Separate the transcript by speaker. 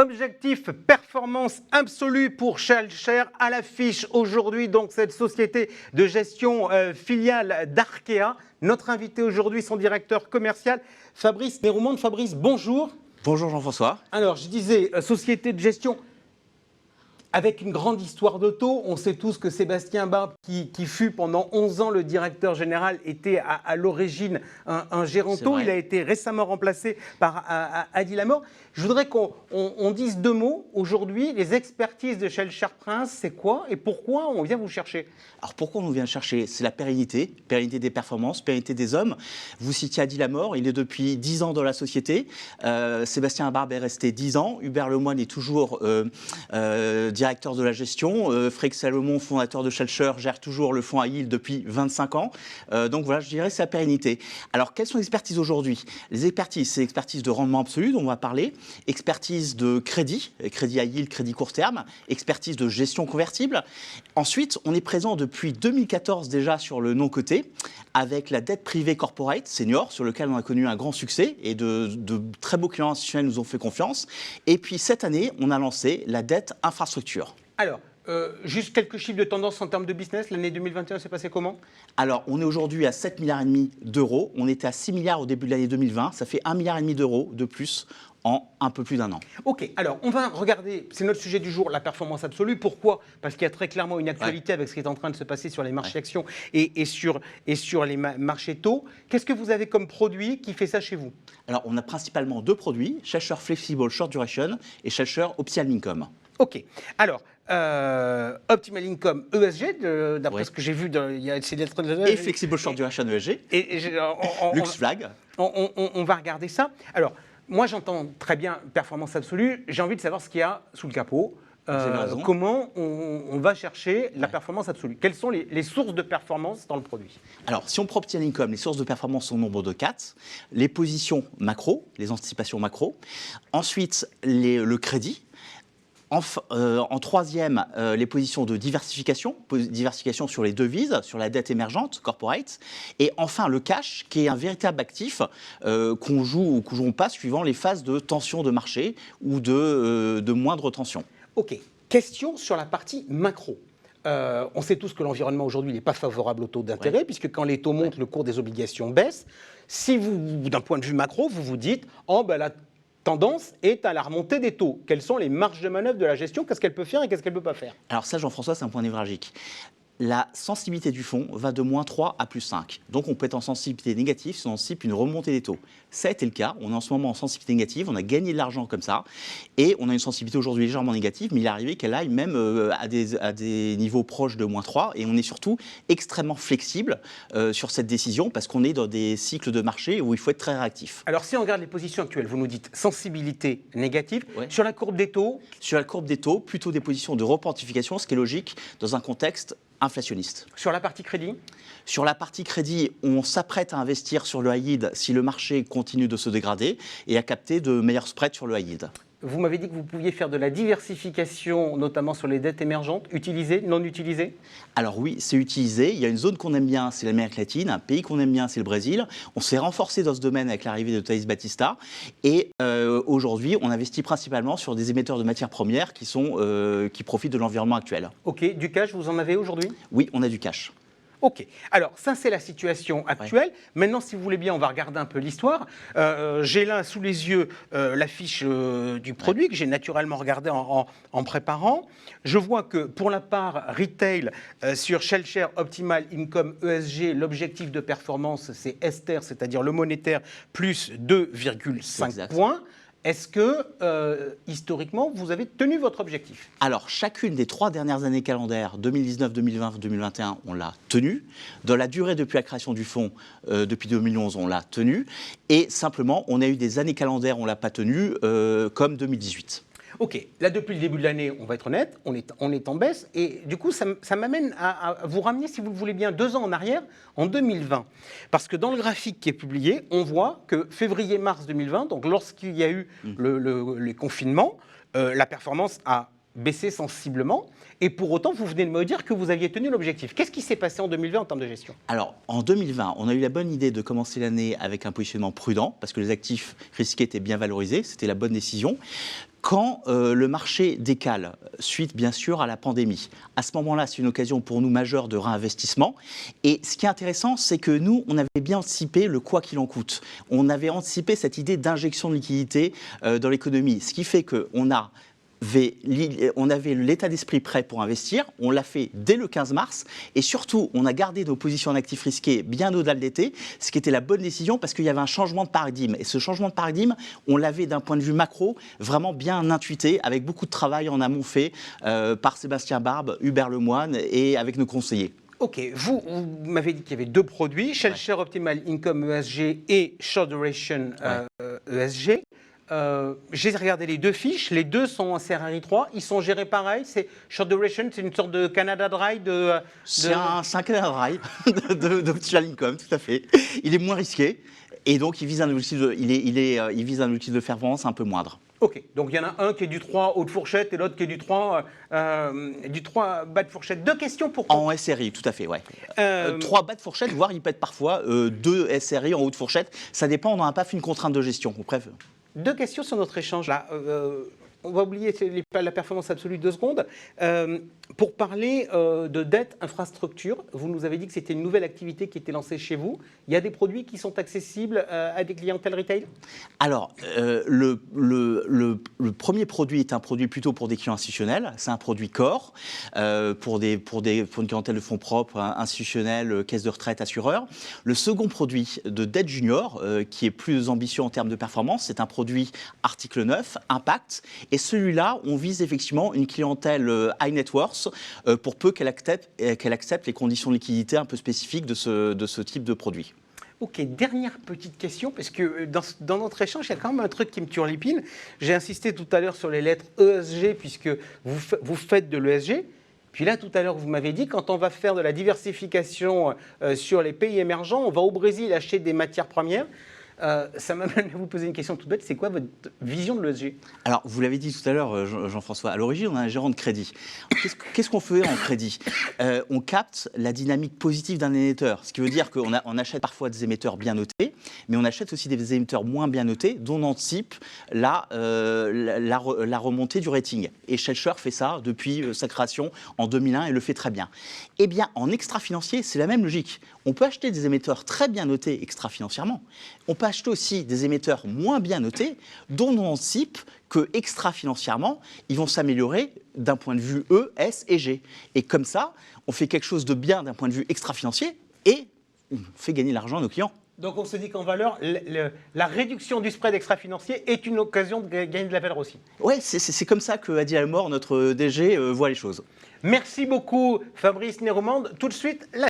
Speaker 1: Objectif performance absolue pour Shellshare à l'affiche aujourd'hui, donc cette société de gestion filiale d'Arkea. Notre invité aujourd'hui, son directeur commercial, Fabrice Néroumonde. Fabrice, bonjour.
Speaker 2: Bonjour Jean-François.
Speaker 1: Alors, je disais, société de gestion avec une grande histoire d'auto. On sait tous que Sébastien Barbe, qui fut pendant 11 ans le directeur général, était à l'origine un gérant auto. Il a été récemment remplacé par Adi Lamort. Je voudrais qu'on dise deux mots. Aujourd'hui, les expertises de Shellshare Prince, c'est quoi et pourquoi on vient vous chercher?
Speaker 2: Alors pourquoi on vient chercher? C'est la pérennité des performances, pérennité des hommes. Vous citiez Adi Lamort, il est depuis 10 ans dans la société. Sébastien Barbe est resté 10 ans. Hubert Lemoine est toujours directeur de la gestion. Frédéric Salomon, fondateur de Shellshare, gère toujours le fonds à yield depuis 25 ans. Donc voilà, je dirais c'est la pérennité. Alors quelles sont les expertises aujourd'hui? Les expertises, c'est l'expertise de rendement absolu dont on va parler, expertise de crédit à yield, crédit court terme, expertise de gestion convertible. Ensuite, on est présent depuis 2014 déjà sur le non-coté avec la dette privée corporate senior sur lequel on a connu un grand succès et de très beaux clients institutionnels nous ont fait confiance. Et puis cette année, on a lancé la dette infrastructure.
Speaker 1: Alors, juste quelques chiffres de tendance en termes de business. L'année 2021 s'est passée comment?
Speaker 2: Alors, on est aujourd'hui à 7,5 milliards d'euros. On était à 6 milliards au début de l'année 2020. Ça fait 1,5 milliard d'euros de plus en un peu plus d'un an. Ok, alors on va regarder, c'est notre sujet du jour, la performance absolue. Pourquoi? Parce qu'il y a très clairement une actualité avec ce qui est en train de se passer sur les marchés actions et sur les marchés taux. Qu'est-ce que vous avez comme produit qui fait ça chez vous? Alors, on a principalement deux produits, Shellshare Flexible Short Duration et Shellshare Optimal Income.
Speaker 1: Ok, alors Optimal Income ESG, d'après ce que j'ai vu, il y a
Speaker 2: et Flexible Short Duration ESG, Lux Flag.
Speaker 1: On va regarder ça. Alors, moi j'entends très bien performance absolue, j'ai envie de savoir ce qu'il y a sous le capot. Comment on va chercher la performance absolue? Quelles sont les sources de performance dans le produit? Alors, si on prend Optimal Income, les sources de performance sont au nombre de 4. Les positions macro, les anticipations macro. Ensuite, le crédit. En troisième, les positions de diversification sur les devises, sur la dette émergente, corporate. Et enfin, le cash, qui est un véritable actif qu'on joue ou qu'on joue pas suivant les phases de tension de marché ou de moindre tension. Ok, question sur la partie macro. On sait tous que l'environnement aujourd'hui n'est pas favorable aux taux d'intérêt, puisque quand les taux montent, le cours des obligations baisse. Si vous, d'un point de vue macro, vous vous dites « Oh, ben la tendance est à la remontée des taux ». Quelles sont les marges de manœuvre de la gestion? Qu'est-ce qu'elle peut faire et qu'est-ce qu'elle ne peut pas faire? Alors ça, Jean-François, c'est un point névralgique. La sensibilité du fonds va de -3 à +5. Donc on peut être en sensibilité négative si on anticipe une remontée des taux. Ça a été le cas. On est en ce moment en sensibilité négative. On a gagné de l'argent comme ça. Et on a une sensibilité aujourd'hui légèrement négative, mais il est arrivé qu'elle aille même à des niveaux proches de -3. Et on est surtout extrêmement flexible sur cette décision parce qu'on est dans des cycles de marché où il faut être très réactif. Alors si on regarde les positions actuelles, vous nous dites sensibilité négative. Sur la courbe des taux? Sur la courbe des taux, plutôt des positions de reportification, ce qui est logique dans un contexte inflationniste. Sur la partie crédit? Sur la partie crédit, on s'apprête à investir sur le high yield si le marché continue de se dégrader et à capter de meilleurs spreads sur le high yield. Vous m'avez dit que vous pouviez faire de la diversification, notamment sur les dettes émergentes, utilisées, non utilisées? Alors oui, c'est utilisé. Il y a une zone qu'on aime bien, c'est l'Amérique latine. Un pays qu'on aime bien, c'est le Brésil. On s'est renforcé dans ce domaine avec l'arrivée de Thais Batista. Et aujourd'hui, on investit principalement sur des émetteurs de matières premières qui profitent de l'environnement actuel. Ok, du cash, vous en avez aujourd'hui? Oui, on a du cash. Ok, alors ça c'est la situation actuelle. Maintenant, si vous voulez bien, on va regarder un peu l'histoire. J'ai là sous les yeux la fiche du produit que j'ai naturellement regardé en préparant. Je vois que pour la part retail sur Shellshare Optimal Income ESG, l'objectif de performance c'est ESTER, c'est-à-dire le monétaire, plus 2,5 points. Est-ce que, historiquement, vous avez tenu votre objectif? Alors, chacune des 3 dernières années calendaires, 2019, 2020, 2021, on l'a tenu. Dans la durée depuis la création du fonds, depuis 2011, on l'a tenu. Et simplement, on a eu des années calendaires, on ne l'a pas tenu, comme 2018. Ok, là depuis le début de l'année, on va être honnête, on est en baisse et du coup ça m'amène à vous ramener, si vous le voulez bien, 2 ans en arrière, en 2020. Parce que dans le graphique qui est publié, on voit que février-mars 2020, donc lorsqu'il y a eu les confinements, la performance a baissé sensiblement. Et pour autant, vous venez de me dire que vous aviez tenu l'objectif. Qu'est-ce qui s'est passé en 2020 en termes de gestion? Alors, en 2020, on a eu la bonne idée de commencer l'année avec un positionnement prudent, parce que les actifs risqués étaient bien valorisés, c'était la bonne décision.
Speaker 2: Quand le marché décale, suite bien sûr à la pandémie, à ce moment-là, c'est une occasion pour nous majeure de réinvestissement. Et ce qui est intéressant, c'est que nous, on avait bien anticipé le quoi qu'il en coûte. On avait anticipé cette idée d'injection de liquidité dans l'économie, ce qui fait qu'on avait l'état d'esprit prêt pour investir, on l'a fait dès le 15 mars et surtout on a gardé nos positions en actifs risqués bien au-delà de l'été, ce qui était la bonne décision parce qu'il y avait un changement de paradigme et ce changement de paradigme, on l'avait d'un point de vue macro vraiment bien intuité avec beaucoup de travail en amont fait par Sébastien Barbe, Hubert Lemoine et avec nos conseillers.
Speaker 1: Ok, vous m'avez dit qu'il y avait 2 produits, Shell Share Optimal Income ESG et Short Duration ESG. J'ai regardé les 2 fiches, les 2 sont en CRRI 3, ils sont gérés pareil, c'est Short Duration, c'est une sorte de Canada Dry
Speaker 2: C'est un Canada Dry d'Optimal Income, tout à fait. Il est moins risqué et donc il vise un objectif il vise un objectif de performance un peu moindre.
Speaker 1: Ok, donc il y en a un qui est du 3 haut de fourchette et l'autre qui est du 3 bas de fourchette. 2 questions pour...
Speaker 2: En SRI, tout à fait, ouais. 3 bas de fourchette, voire il peut être parfois 2 SRI en haut de fourchette. Ça dépend, on n'a pas fait une contrainte de gestion. Bref.
Speaker 1: 2 questions sur notre échange là. On va oublier la performance absolue 2 secondes. Pour parler de dette infrastructure, vous nous avez dit que c'était une nouvelle activité qui était lancée chez vous. Il y a des produits qui sont accessibles à des clientèles retail?
Speaker 2: Alors, le premier produit est un produit plutôt pour des clients institutionnels. C'est un produit core pour une clientèle de fonds propres, institutionnels, caisses de retraite, assureurs. Le second produit de dette junior, qui est plus ambitieux en termes de performance, c'est un produit article 9, Impact. Et celui-là, on vise effectivement une clientèle high net worth pour peu qu'elle accepte les conditions de liquidité un peu spécifiques de ce type de produit.
Speaker 1: Ok, dernière petite question, parce que dans notre échange, il y a quand même un truc qui me turlupine. J'ai insisté tout à l'heure sur les lettres ESG, puisque vous faites de l'ESG. Puis là, tout à l'heure, vous m'avez dit, quand on va faire de la diversification sur les pays émergents, on va au Brésil acheter des matières premières. Ça m'amène à vous poser une question toute bête, c'est quoi votre vision de l'ESG?
Speaker 2: Alors, vous l'avez dit tout à l'heure, Jean-François, à l'origine, on a un gérant de crédit. Qu'est-ce qu'on fait en crédit? On capte la dynamique positive d'un émetteur, ce qui veut dire qu'on achète parfois des émetteurs bien notés, mais on achète aussi des émetteurs moins bien notés, dont on anticipe la remontée du rating. Et Shell Share fait ça depuis sa création en 2001 et le fait très bien. Eh bien, en extra-financier, c'est la même logique. On peut acheter des émetteurs très bien notés extra-financièrement. On peut acheter aussi des émetteurs moins bien notés, dont on anticipe que extra-financièrement, ils vont s'améliorer d'un point de vue E, S et G. Et comme ça, on fait quelque chose de bien d'un point de vue extra-financier et on fait gagner l'argent à nos clients.
Speaker 1: Donc on se dit qu'en valeur, la réduction du spread extra-financier est une occasion de gagner de la valeur aussi.
Speaker 2: Oui, c'est comme ça que Adi Almor, notre DG, voit les choses.
Speaker 1: Merci beaucoup Fabrice Néromande. Tout de suite,